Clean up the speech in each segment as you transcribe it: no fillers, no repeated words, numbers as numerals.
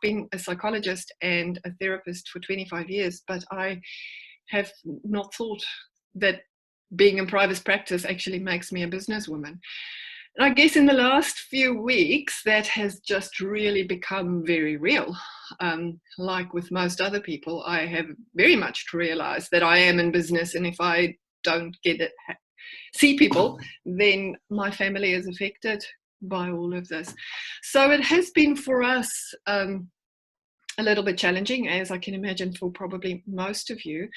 been a psychologist and a therapist for 25 years, but I have not thought that being in private practice actually makes me a businesswoman. And I guess in the last few weeks, that has just really become very real. Like with most other people, I have very much realized that I am in business, and if I don't get it, see people, then my family is affected by all of this. So it has been for us a little bit challenging, as I can imagine for probably most of you.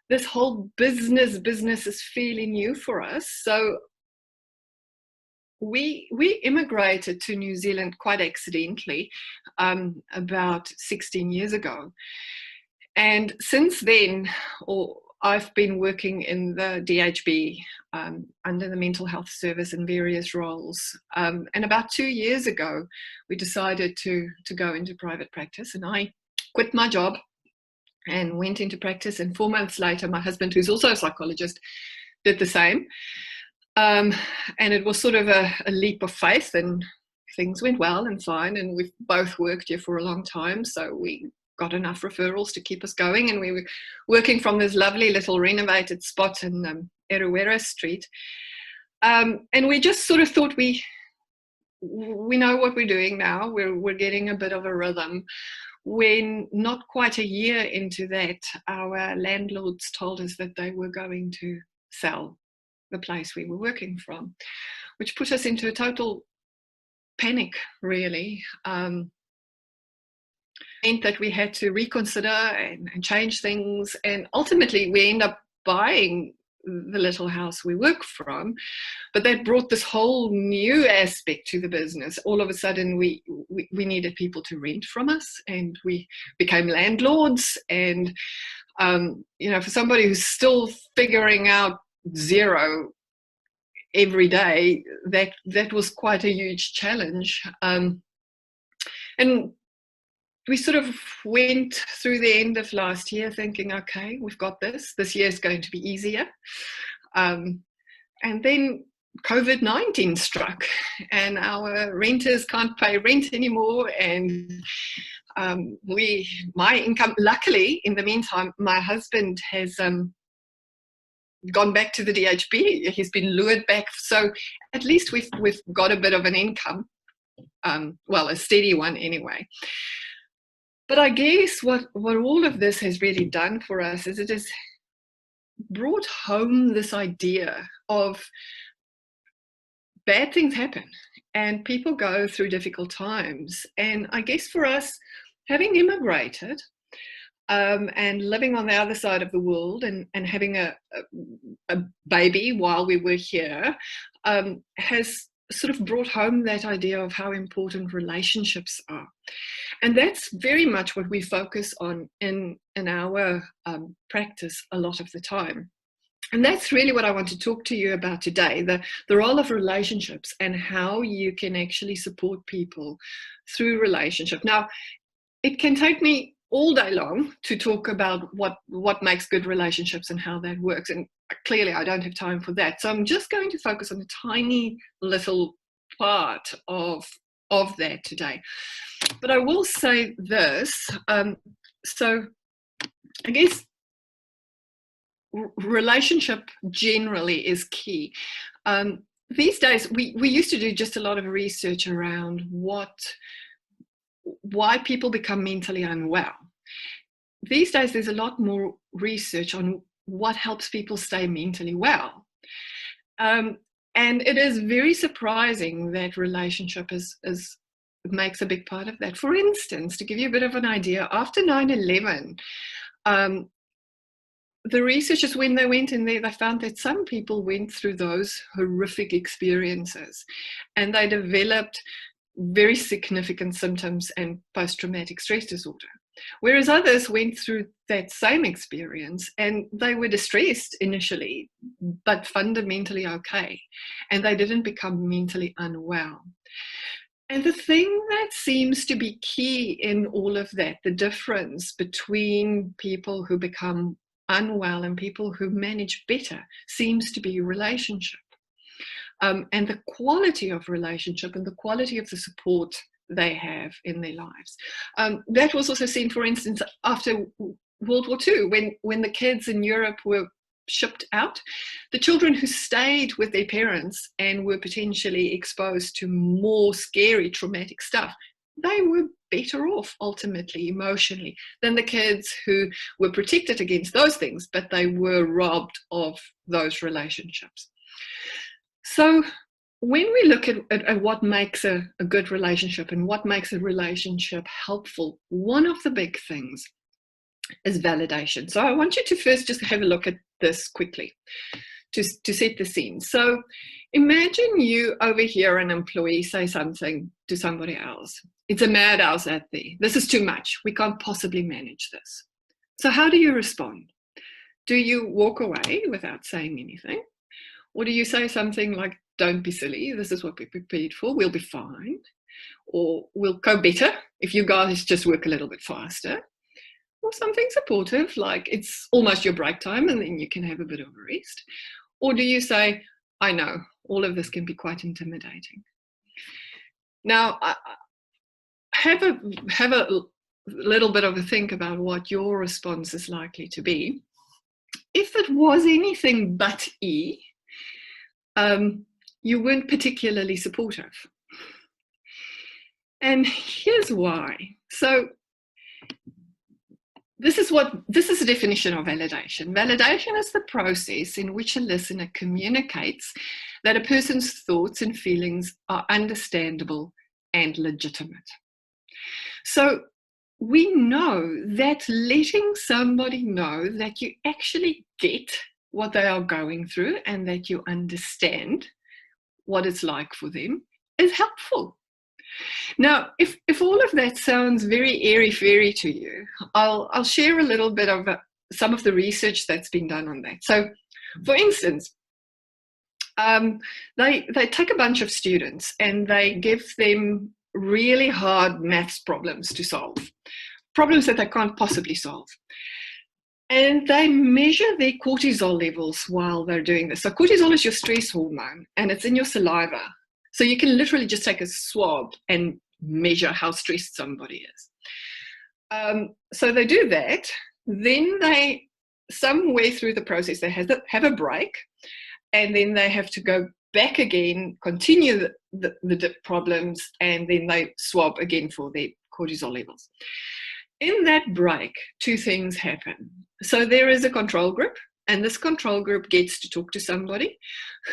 This whole business is fairly new for us. So we immigrated to New Zealand quite accidentally about 16 years ago. And since then, I've been working in the DHB under the mental health service in various roles. And about 2 years ago, we decided to go into private practice, and I quit my job and went into practice. And 4 months later, my husband, who's also a psychologist, did the same. And it was sort of a leap of faith, and things went well and fine. And we've both worked here for a long time, so we got enough referrals to keep us going. And we were working from this lovely little renovated spot in Rotorua Street. And we just sort of thought we know what we're doing now. We're getting a bit of a rhythm. When not quite a year into that, our landlords told us that they were going to sell the place we were working from, which put us into a total panic, really. Meant that we had to reconsider and change things, and ultimately we end up buying the little house we work from. But that brought this whole new aspect to the business. All of a sudden we needed people to rent from us, and we became landlords. And for somebody who's still figuring out zero every day, that was quite a huge challenge. And we sort of went through the end of last year thinking, okay, we've got this. This year is going to be easier. And then COVID-19 struck, and our renters can't pay rent anymore. And my income, luckily, in the meantime, my husband has gone back to the DHB. He's been lured back. So at least we've got a bit of an income, a steady one anyway. But I guess what all of this has really done for us is it has brought home this idea of bad things happen and people go through difficult times. And I guess for us, having immigrated and living on the other side of the world and having a baby while we were here has sort of brought home that idea of how important relationships are. And that's very much what we focus on in our practice a lot of the time. And that's really what I want to talk to you about today, the role of relationships and how you can actually support people through relationship. Now, it can take me all day long to talk about what makes good relationships and how that works. And clearly I don't have time for that. So I'm just going to focus on a tiny little part of that today. But I will say this. So I guess relationship generally is key. These days, we used to do just a lot of research around why people become mentally unwell. These days, there's a lot more research on what helps people stay mentally well. And it is very surprising that relationship makes a big part of that. For instance, to give you a bit of an idea, after 9/11, the researchers, when they went in there, they found that some people went through those horrific experiences and they developed very significant symptoms and post-traumatic stress disorder. Whereas others went through that same experience and they were distressed initially, but fundamentally okay. And they didn't become mentally unwell. And the thing that seems to be key in all of that, the difference between people who become unwell and people who manage better, seems to be relationship. And the quality of relationship and the quality of the support they have in their lives. That was also seen, for instance, after World War II, when the kids in Europe were shipped out, the children who stayed with their parents and were potentially exposed to more scary, traumatic stuff, they were better off ultimately emotionally than the kids who were protected against those things, but they were robbed of those relationships. So when we look at what makes a good relationship and what makes a relationship helpful, one of the big things is validation. So I want you to first just have a look at this quickly to set the scene. So imagine you overhear an employee say something to somebody else. It's a madhouse out there. This is too much. We can't possibly manage this. So how do you respond? Do you walk away without saying anything? Or do you say something like, don't be silly, this is what we're prepared for, we'll be fine. Or we'll go better if you guys just work a little bit faster. Or something supportive, like it's almost your break time and then you can have a bit of a rest. Or do you say, I know, all of this can be quite intimidating. Now, have a little bit of a think about what your response is likely to be. If it was anything but you weren't particularly supportive. And here's why. So this is the definition of validation. Validation is the process in which a listener communicates that a person's thoughts and feelings are understandable and legitimate. So we know that letting somebody know that you actually get what they are going through and that you understand what it's like for them is helpful. Now, if all of that sounds very airy-fairy to you, I'll share a little bit of some of the research that's been done on that. So, for instance, they take a bunch of students and they give them really hard maths problems to solve, problems that they can't possibly solve. And they measure their cortisol levels while they're doing this. So cortisol is your stress hormone, and it's in your saliva. So you can literally just take a swab and measure how stressed somebody is. So they do that. Then somewhere through the process, they have a break, and then they have to go back again, continue the problems, and then they swab again for their cortisol levels. In that break, two things happen. So there is a control group, and this control group gets to talk to somebody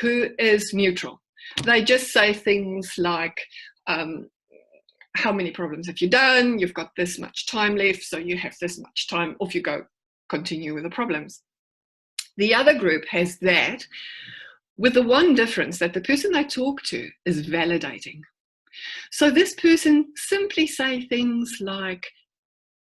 who is neutral. They just say things like, how many problems have you done? You've got this much time left, so you have this much time. Off you go, continue with the problems. The other group has that, with the one difference that the person they talk to is validating. So this person simply say things like,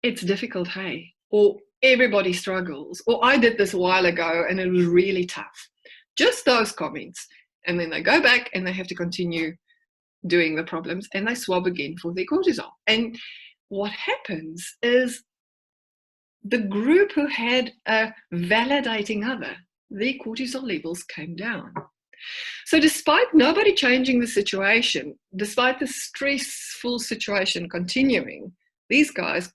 it's difficult, hey, or everybody struggles, or I did this a while ago and it was really tough. Just those comments. And then they go back and they have to continue doing the problems and they swab again for their cortisol. And what happens is the group who had a validating other, their cortisol levels came down. So despite nobody changing the situation, despite the stressful situation continuing, these guys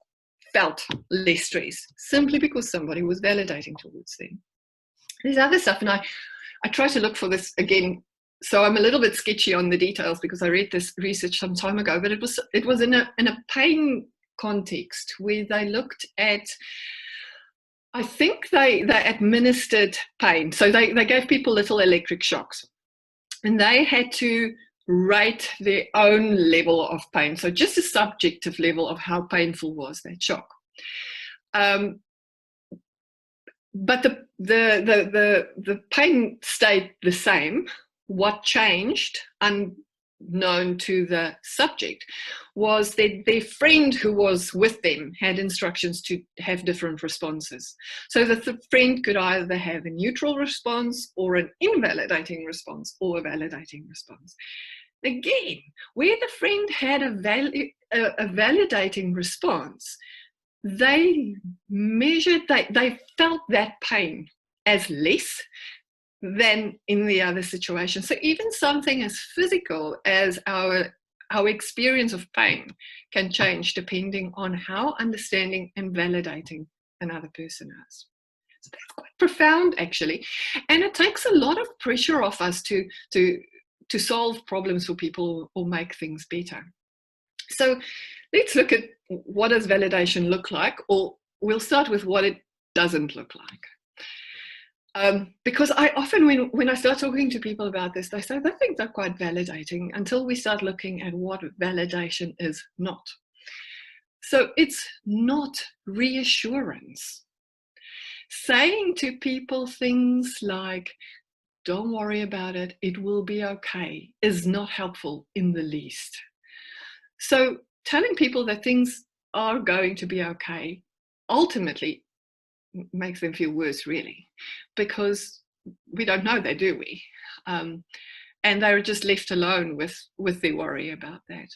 felt less stress simply because somebody was validating towards them. There's other stuff, and I try to look for this again. So I'm a little bit sketchy on the details because I read this research some time ago, but it was in a pain context where they looked at, I think they administered pain. So they gave people little electric shocks, and they had to rate their own level of pain. So just a subjective level of how painful was that shock. But the pain stayed the same. What changed, unknown to the subject, was that their friend who was with them had instructions to have different responses. So that the friend could either have a neutral response or an invalidating response or a validating response. Again, where the friend had a validating response, they measured, they felt that pain as less than in the other situation. So even something as physical as our our experience of pain can change depending on how understanding and validating another person is. So that's quite profound, actually. And it takes a lot of pressure off us to solve problems for people or make things better. So let's look at what does validation look like, or we'll start with what it doesn't look like. Because I often, when I start talking to people about this, they say they think they're quite validating until we start looking at what validation is not. So it's not reassurance. Saying to people things like, don't worry about it, it will be okay, is not helpful in the least. So telling people that things are going to be okay ultimately makes them feel worse, really, because we don't know that, do we? And they're just left alone with their worry about that.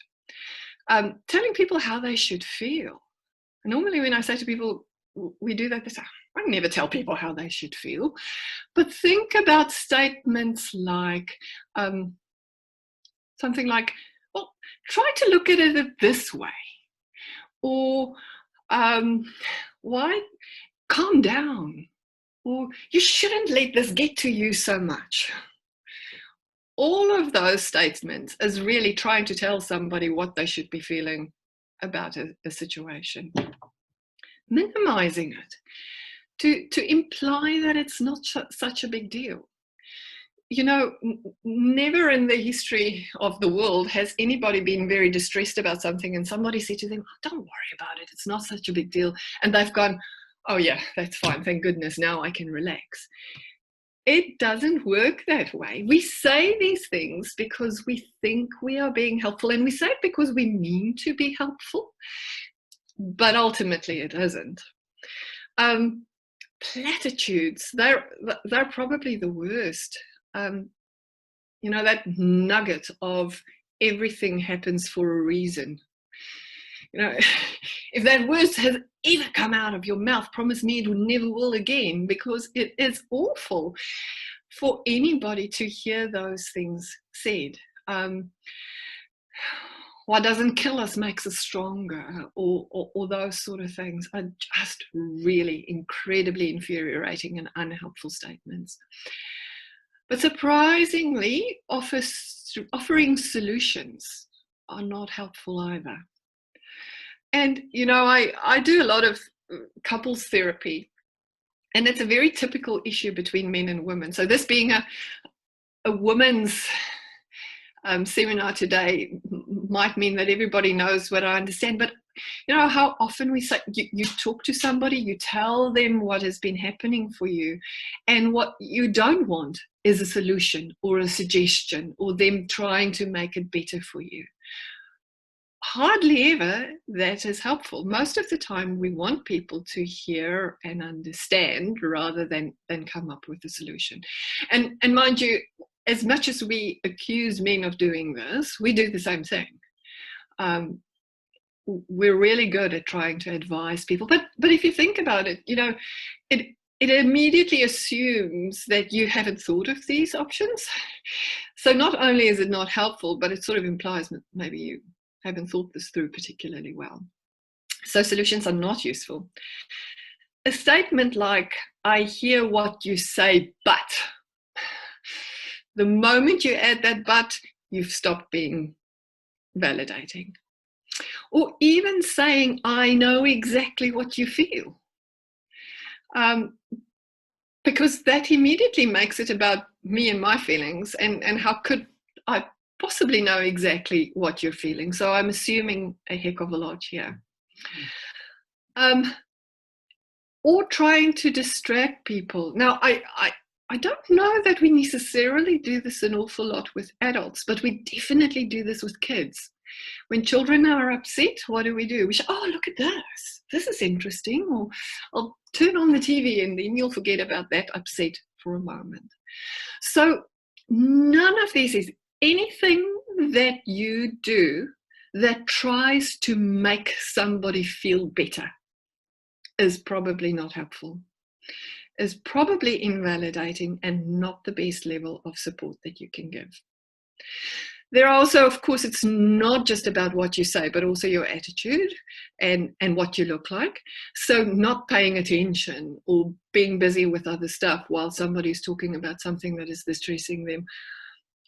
Telling people how they should feel. Normally when I say to people, we do that, they say, I never tell people how they should feel. But think about statements like something like, well, try to look at it this way. Or why calm down? Or you shouldn't let this get to you so much. All of those statements is really trying to tell somebody what they should be feeling about a situation. Minimizing it, to imply that it's not such a big deal. You know, never in the history of the world has anybody been very distressed about something and somebody said to them, oh, don't worry about it, it's not such a big deal. And they've gone, oh yeah, that's fine, thank goodness, now I can relax. It doesn't work that way. We say these things because we think we are being helpful, and we say it because we mean to be helpful, but ultimately it isn't. Platitudes, they're probably the worst. You know, that nugget of everything happens for a reason. You know, if that word has ever come out of your mouth, promise me it never will again, because it is awful for anybody to hear those things said. What doesn't kill us makes us stronger, or those sort of things are just really incredibly infuriating and unhelpful statements. But surprisingly, offering solutions are not helpful either. And, you know, I do a lot of couples therapy, and it's a very typical issue between men and women. So this being a woman's seminar today might mean that everybody knows what I understand, but you know how often we say, you talk to somebody, you tell them what has been happening for you, and what you don't want is a solution or a suggestion or them trying to make it better for you. Hardly ever that is helpful. Most of the time we want people to hear and understand rather than come up with a solution. And mind you, as much as we accuse men of doing this, we do the same thing. We're really good at trying to advise people. But if you think about it, you know, it immediately assumes that you haven't thought of these options. So not only is it not helpful, but it sort of implies that maybe you haven't thought this through particularly well. So solutions are not useful. A statement like, I hear what you say, but. The moment you add that but, you've stopped being validating. Or even saying, I know exactly what you feel. Because that immediately makes it about me and my feelings, and how could I possibly know exactly what you're feeling? So I'm assuming a heck of a lot here. Or trying to distract people. Now, I don't know that we necessarily do this an awful lot with adults, but we definitely do this with kids. When children are upset, what do? We say, oh, look at this. This is interesting. Or I'll turn on the TV and then you'll forget about that upset for a moment. So none of this is anything that you do that tries to make somebody feel better is probably not helpful, is probably invalidating and not the best level of support that you can give. There are also, of course, it's not just about what you say, but also your attitude and what you look like. So not paying attention or being busy with other stuff while somebody's talking about something that is distressing them,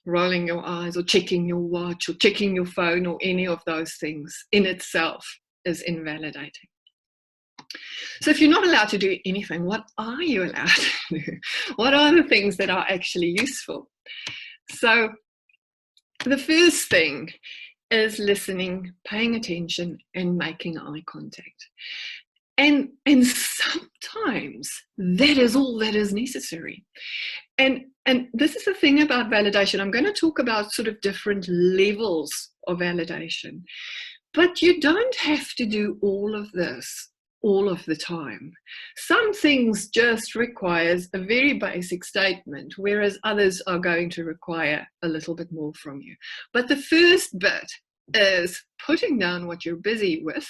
rolling your eyes or checking your watch or checking your phone or any of those things in itself is invalidating. So if you're not allowed to do anything, what are you allowed to do? What are the things that are actually useful? So the first thing is listening, paying attention, and making eye contact. And sometimes that is all that is necessary. And this is the thing about validation. I'm going to talk about sort of different levels of validation. But you don't have to do all of this all of the time. Some things just requires a very basic statement, whereas others are going to require a little bit more from you. But the first bit is putting down what you're busy with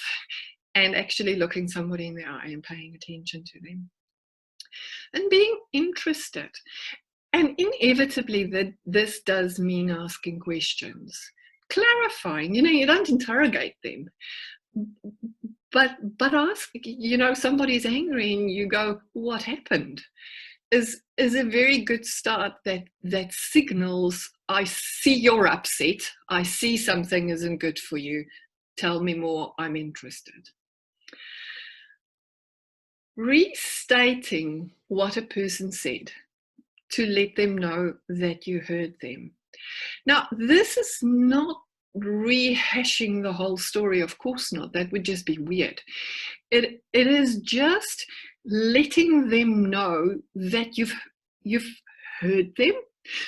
and actually looking somebody in the eye and paying attention to them. And being interested. And inevitably, this does mean asking questions, clarifying. You don't interrogate them. But ask, somebody's angry and you go, what happened? Is a very good start that signals, I see you're upset. I see something isn't good for you. Tell me more, I'm interested. Restating what a person said to let them know that you heard them. Now, this is not rehashing the whole story, of course not. That would just be weird. It is just letting them know that you've heard them.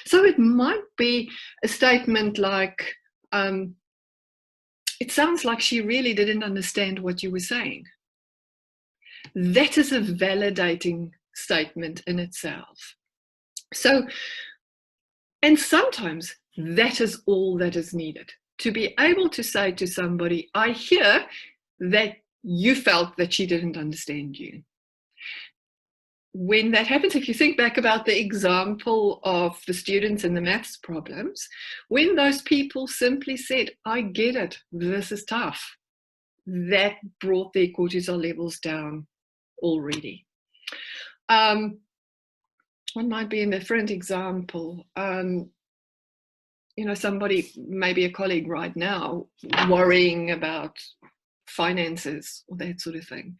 So it might be a statement like, it sounds like she really didn't understand what you were saying. That is a validating statement in itself. So, and sometimes that is all that is needed. To be able to say to somebody, I hear that you felt that she didn't understand you. When that happens, if you think back about the example of the students in the maths problems, when those people simply said, I get it, this is tough, that brought their cortisol levels down already. What might be a different example? Somebody, maybe a colleague right now, worrying about finances or that sort of thing.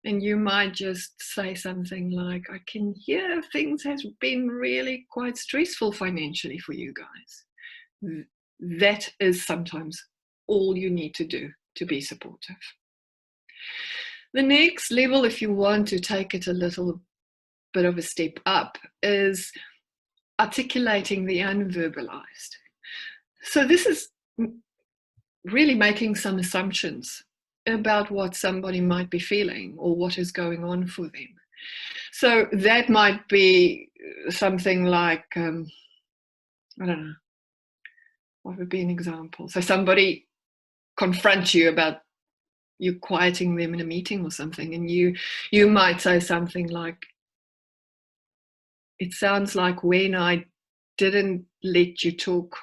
And you might just say something like, I can hear things has been really quite stressful financially for you guys. That is sometimes all you need to do to be supportive. The next level, if you want to take it a little bit of a step up, is articulating the unverbalized. So this is really making some assumptions about what somebody might be feeling or what is going on for them. So that might be something like, I don't know, what would be an example? So somebody confronts you about you quieting them in a meeting or something, and you might say something like, it sounds like when I didn't let you talk,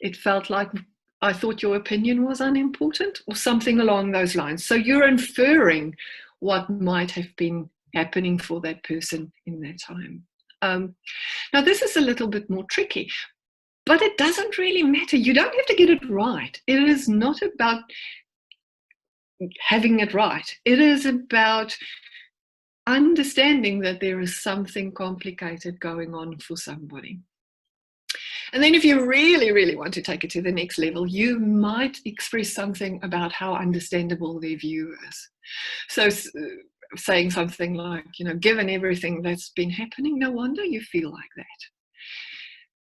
it felt like I thought your opinion was unimportant, or something along those lines. So you're inferring what might have been happening for that person in that time. Now, this is a little bit more tricky, but it doesn't really matter. You don't have to get it right. It is not about having it right. It is about understanding that there is something complicated going on for somebody. And then if you really, really want to take it to the next level, you might express something about how understandable their view is. So saying something like, given everything that's been happening, no wonder you feel like that.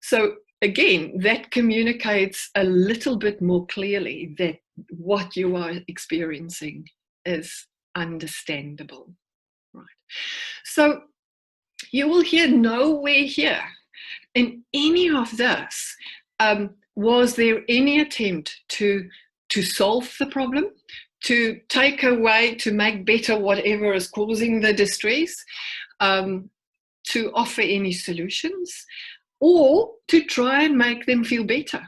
So again, that communicates a little bit more clearly that what you are experiencing is understandable. Right. So you will hear nowhere here in any of this, was there any attempt to solve the problem, to take away, to make better whatever is causing the distress, to offer any solutions, or to try and make them feel better?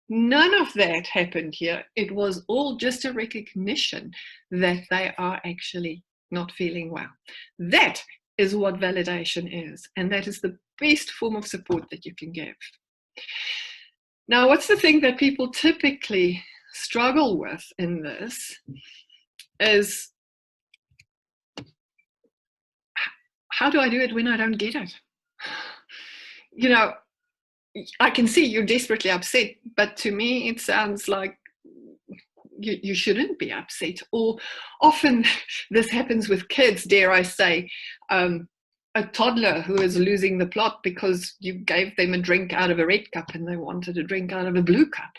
None of that happened here. It was all just a recognition that they are actually not feeling well. That is what validation is, and that is the best form of support that you can give. Now, what's the thing that people typically struggle with in this is, how do I do it when I don't get it? You know, I can see you're desperately upset, but to me it sounds like you shouldn't be upset. Or often this happens with kids, dare I say, a toddler who is losing the plot because you gave them a drink out of a red cup and they wanted a drink out of a blue cup.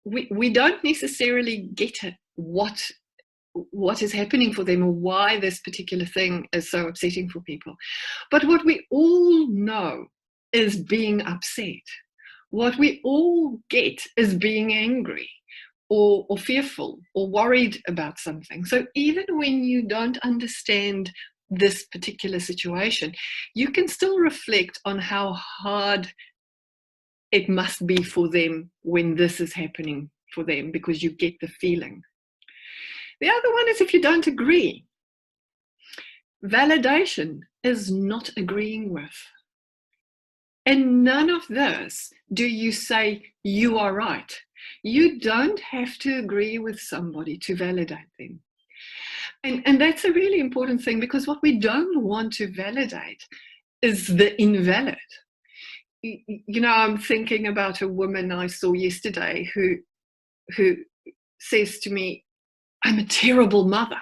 We don't necessarily get it, what is happening for them or why this particular thing is so upsetting for people. But what we all know is being upset. What we all get is being angry or fearful or worried about something. So even when you don't understand this particular situation, you can still reflect on how hard it must be for them when this is happening for them, because you get the feeling. The other one is if you don't agree. Validation is not agreeing with. And none of this do you say you are right. You don't have to agree with somebody to validate them. And that's a really important thing, because what we don't want to validate is the invalid. You know, I'm thinking about a woman I saw yesterday who says to me, "I'm a terrible mother."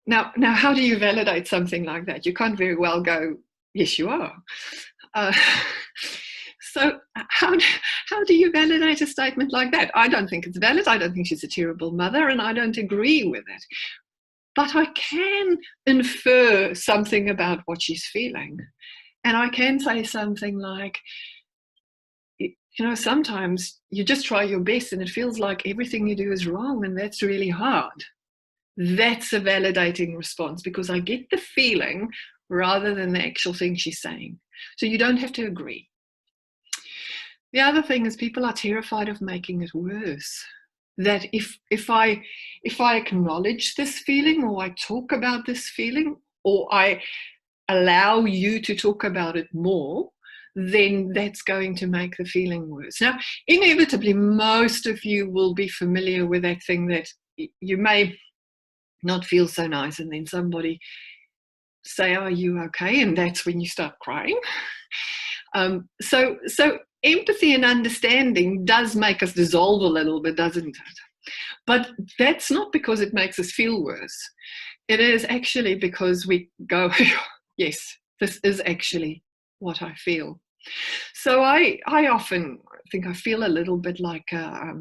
Now, how do you validate something like that? You can't very well go, "Yes, you are." So how do you validate a statement like that? I don't think it's valid. I don't think she's a terrible mother, and I don't agree with it. But I can infer something about what she's feeling. And I can say something like, you know, sometimes you just try your best and it feels like everything you do is wrong, and that's really hard. That's a validating response, because I get the feeling rather than the actual thing she's saying. So you don't have to agree. The other thing is, people are terrified of making it worse. That if I acknowledge this feeling, or I talk about this feeling, or I allow you to talk about it more, then that's going to make the feeling worse. Now, inevitably, most of you will be familiar with that thing that you may not feel so nice, and then somebody say, "Are you okay?" And that's when you start crying. So empathy and understanding does make us dissolve a little bit, doesn't it? But that's not because it makes us feel worse. It is actually because we go, "Yes, this is actually what I feel." So I often think I feel a little bit like a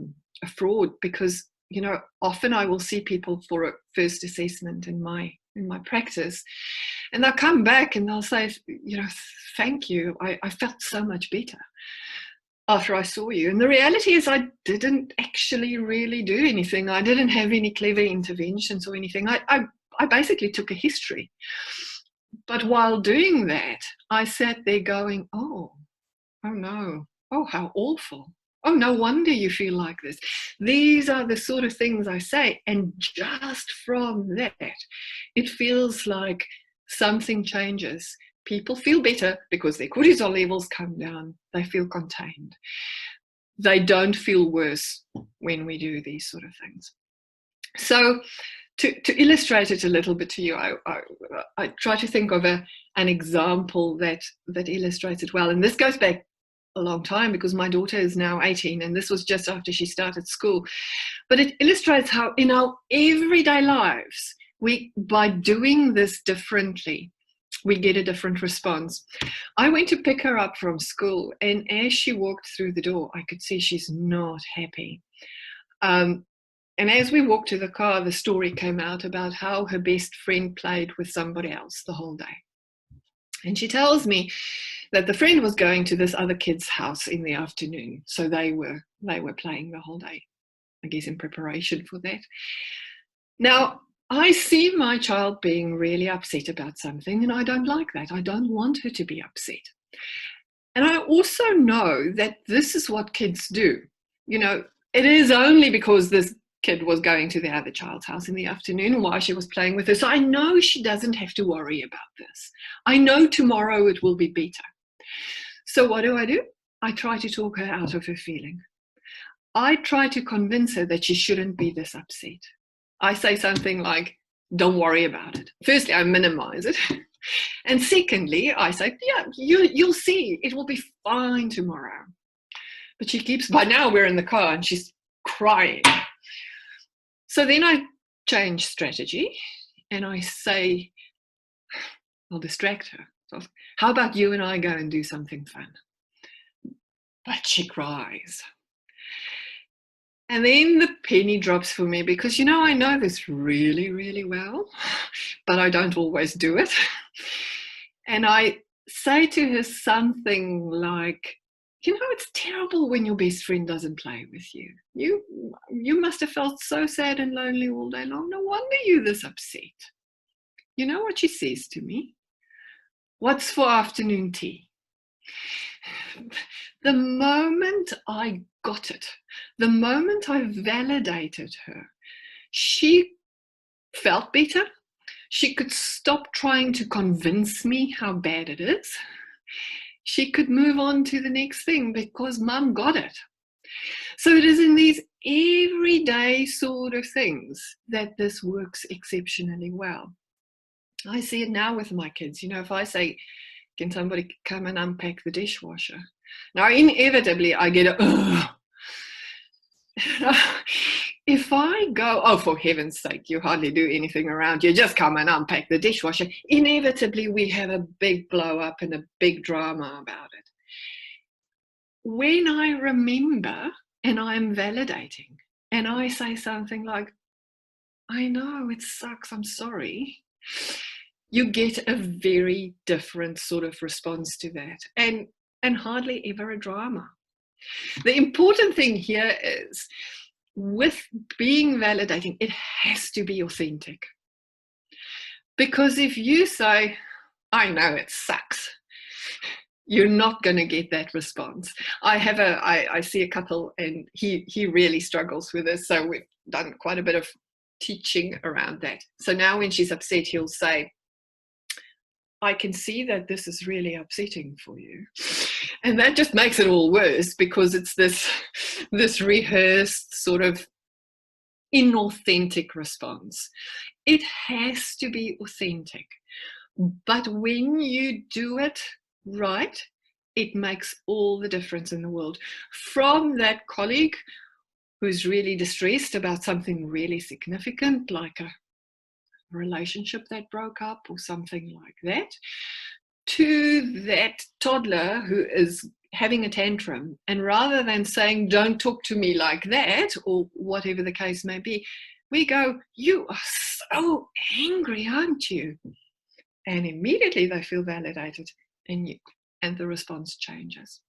fraud, because, you know, often I will see people for a first assessment in my practice, and they'll come back and they'll say, you know, "Thank you, I felt so much better after I saw you." And the reality is, I didn't actually really do anything. I didn't have any clever interventions or anything. I basically took a history. But while doing that, I sat there going, oh no, oh, how awful. Oh, no wonder you feel like this. These are the sort of things I say. And just from that, it feels like something changes. People feel better because their cortisol levels come down. They feel contained. They don't feel worse when we do these sort of things. So to illustrate it a little bit to you, I try to think of an example that illustrates it well. And this goes back a long time, because my daughter is now 18, and this was just after she started school. But it illustrates how in our everyday lives, by doing this differently, we get a different response. I went to pick her up from school, and as she walked through the door, I could see she's not happy. And as we walked to the car, the story came out about how her best friend played with somebody else the whole day. And she tells me that the friend was going to this other kid's house in the afternoon. So they were playing the whole day, I guess, in preparation for that. Now, I see my child being really upset about something, and I don't like that. I don't want her to be upset. And I also know that this is what kids do. It is only because this kid was going to the other child's house in the afternoon while she was playing with her. So I know she doesn't have to worry about this. I know tomorrow it will be better. So what do? I try to talk her out of her feeling. I try to convince her that she shouldn't be this upset. I say something like, don't worry about it. Firstly, I minimize it. And secondly, I say, yeah, you'll see, it will be fine tomorrow. But she keeps, by now we're in the car and she's crying. So then I change strategy and I say, I'll distract her. So, how about you and I go and do something fun? But she cries. And then the penny drops for me because, I know this really, really well, but I don't always do it. And I say to her something like, it's terrible when your best friend doesn't play with you. You must have felt so sad and lonely all day long. No wonder you're this upset. You know what she says to me? What's for afternoon tea? The moment I got it, the moment I validated her, she felt better. She could stop trying to convince me how bad it is. She could move on to the next thing because Mum got it. So it is in these everyday sort of things that this works exceptionally well. I see it now with my kids. If I say, can somebody come and unpack the dishwasher? Now, inevitably, I get a, if I go, oh, for heaven's sake, you hardly do anything around. You just come and unpack the dishwasher. Inevitably, we have a big blow up and a big drama about it. When I remember and I'm validating and I say something like, I know it sucks, I'm sorry, you get a very different sort of response to that and hardly ever a drama. The important thing here is with being validating, it has to be authentic. Because if you say, I know it sucks, you're not going to get that response. I see a couple and he really struggles with this. So we've done quite a bit of teaching around that. So now when she's upset, he'll say, I can see that this is really upsetting for you. And that just makes it all worse because it's this rehearsed sort of inauthentic response. It has to be authentic. But when you do it right, it makes all the difference in the world. From that colleague who's really distressed about something really significant, like a relationship that broke up or something like that, to that toddler who is having a tantrum, and rather than saying don't talk to me like that or whatever the case may be, we go, you are so angry, aren't you? And immediately they feel validated and the response changes.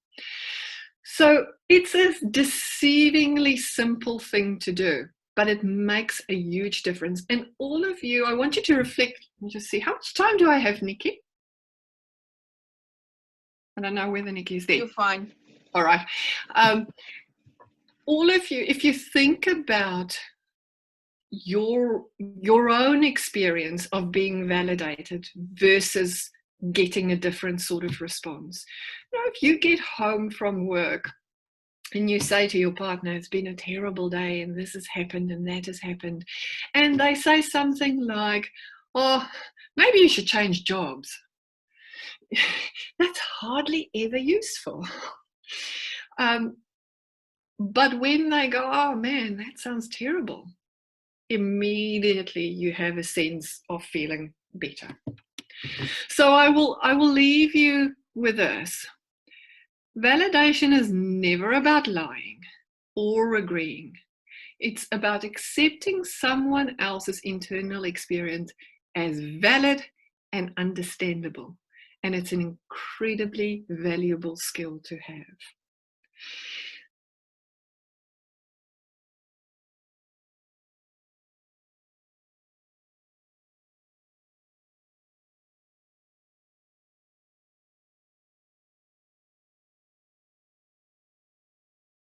So it's a deceivingly simple thing to do, but it makes a huge difference. And all of you, I want you to reflect and just see, how much time do I have, Nikki? I don't know whether Nikki is there. You're fine. All right. All of you, if you think about your own experience of being validated versus getting a different sort of response. If you get home from work and you say to your partner, it's been a terrible day and this has happened and that has happened, and they say something like, oh, maybe you should change jobs. That's hardly ever useful. But when they go, oh man, that sounds terrible, immediately you have a sense of feeling better. So I will leave you with this. Validation is never about lying or agreeing. It's about accepting someone else's internal experience as valid and understandable. And it's an incredibly valuable skill to have.